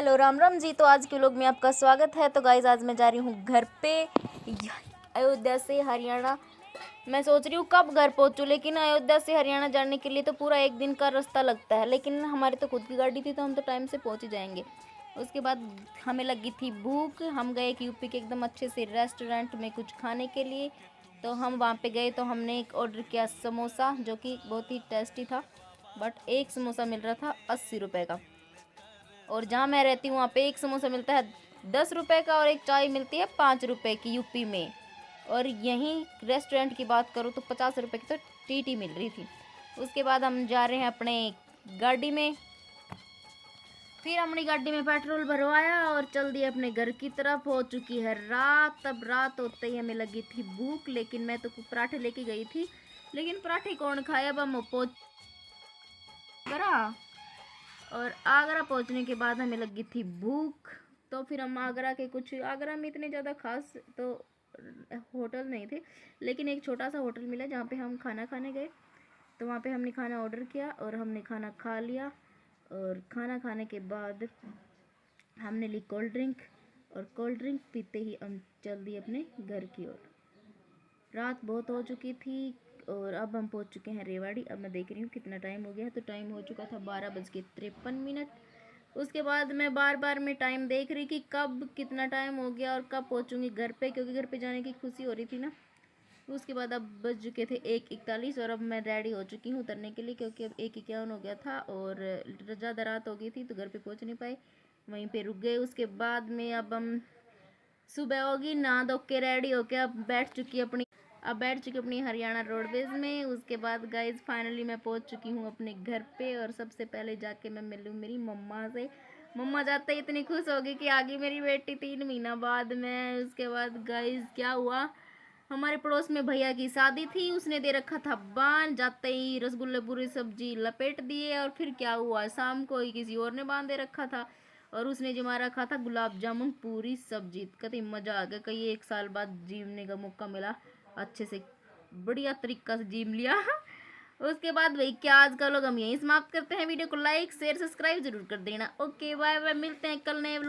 Hello Ram Ram ji. तो आज के व्लॉग में आपका स्वागत है। तो गाइज आज मैं जा रही हूँ घर पे, अयोध्या से हरियाणा। मैं सोच रही हूँ कब घर पहुँचूँ, लेकिन अयोध्या से हरियाणा जाने के लिए तो पूरा एक दिन का रास्ता लगता है। लेकिन हमारी तो खुद की गाड़ी थी तो हम तो टाइम से पहुँच ही जाएंगे। उसके बाद हमें लगी थी भूख, हम गए एक यूपी के एकदम अच्छे से रेस्टोरेंट में कुछ खाने के लिए। तो हम वहाँ पे गए तो हमने एक ऑर्डर किया समोसा, जो कि बहुत ही टेस्टी था। बट एक समोसा मिल रहा था 80 रुपये का, और जहाँ मैं रहती हूँ वहाँ पे एक समोसा मिलता है 10 रुपये का, और एक चाय मिलती है 5 रुपये की यूपी में। और यहीं रेस्टोरेंट की बात करूँ तो 50 रुपये की तो टीटी मिल रही थी। उसके बाद हम जा रहे हैं अपने गाड़ी में। फिर हमने गाड़ी में पेट्रोल भरवाया और चल दिए अपने घर की तरफ। हो चुकी है रात। तब रात होते ही हमें लगी थी भूख, लेकिन मैं तो पराठे लेके गई थी, लेकिन पराठे कौन खाए। अब हम पहुँच करा, और आगरा पहुंचने के बाद हमें लगी थी भूख। तो फिर हम आगरा में इतने ज़्यादा खास तो होटल नहीं थे, लेकिन एक छोटा सा होटल मिला जहाँ पे हम खाना खाने गए। तो वहाँ पे हमने खाना ऑर्डर किया और हमने खाना खा लिया। और खाना खाने के बाद हमने ली कोल्ड ड्रिंक, और कोल्ड ड्रिंक पीते ही हम चल दिए अपने घर की ओर। रात बहुत हो चुकी थी और अब हम पहुंच चुके हैं रेवाड़ी। अब मैं देख रही हूँ कितना टाइम हो गया है। तो टाइम हो चुका था 12:53। उसके बाद मैं बार बार में टाइम देख रही कि कब कितना टाइम हो गया और कब पहुंचूंगी घर पे, क्योंकि घर पे जाने की खुशी हो रही थी ना। उसके बाद अब बज चुके थे 1:41 और अब मैं रेडी हो चुकी हूँ उतरने के लिए, क्योंकि अब 1:51 हो गया था और ज़्यादा रात हो गई थी तो घर पे पहुँच नहीं पाए, वहीं पे रुक गए। उसके बाद में अब हम सुबह होगी, नहा धो के रेडी होके अब बैठ चुकी अपनी हरियाणा रोडवेज में। उसके बाद गाइज फाइनली मैं पहुंच चुकी हूँ अपने घर पे, और सबसे पहले जाके मैं मिलूँ मेरी मम्मा से। मम्मा जाते ही इतनी खुश हो गई कि आ गई मेरी बेटी 3 महीना बाद में। उसके बाद गाइज क्या हुआ, हमारे पड़ोस में भैया की शादी थी, उसने दे रखा था बांध। जाते ही रसगुल्ले पूरी सब्जी लपेट दिए, और फिर क्या हुआ, शाम को ही किसी और ने बांध दे रखा था और उसने जमा रखा था गुलाब जामुन पूरी सब्जी। कतई मज़ा आ गया, कई 1 साल बाद जीवने का मौका मिला, अच्छे से बढ़िया तरीका से जीम लिया। उसके बाद भाई क्या, आज का लोग हम यहीं समाप्त करते हैं। वीडियो को लाइक शेयर सब्सक्राइब जरूर कर देना। ओके बाय बाय, मिलते हैं कल नए व्लॉग।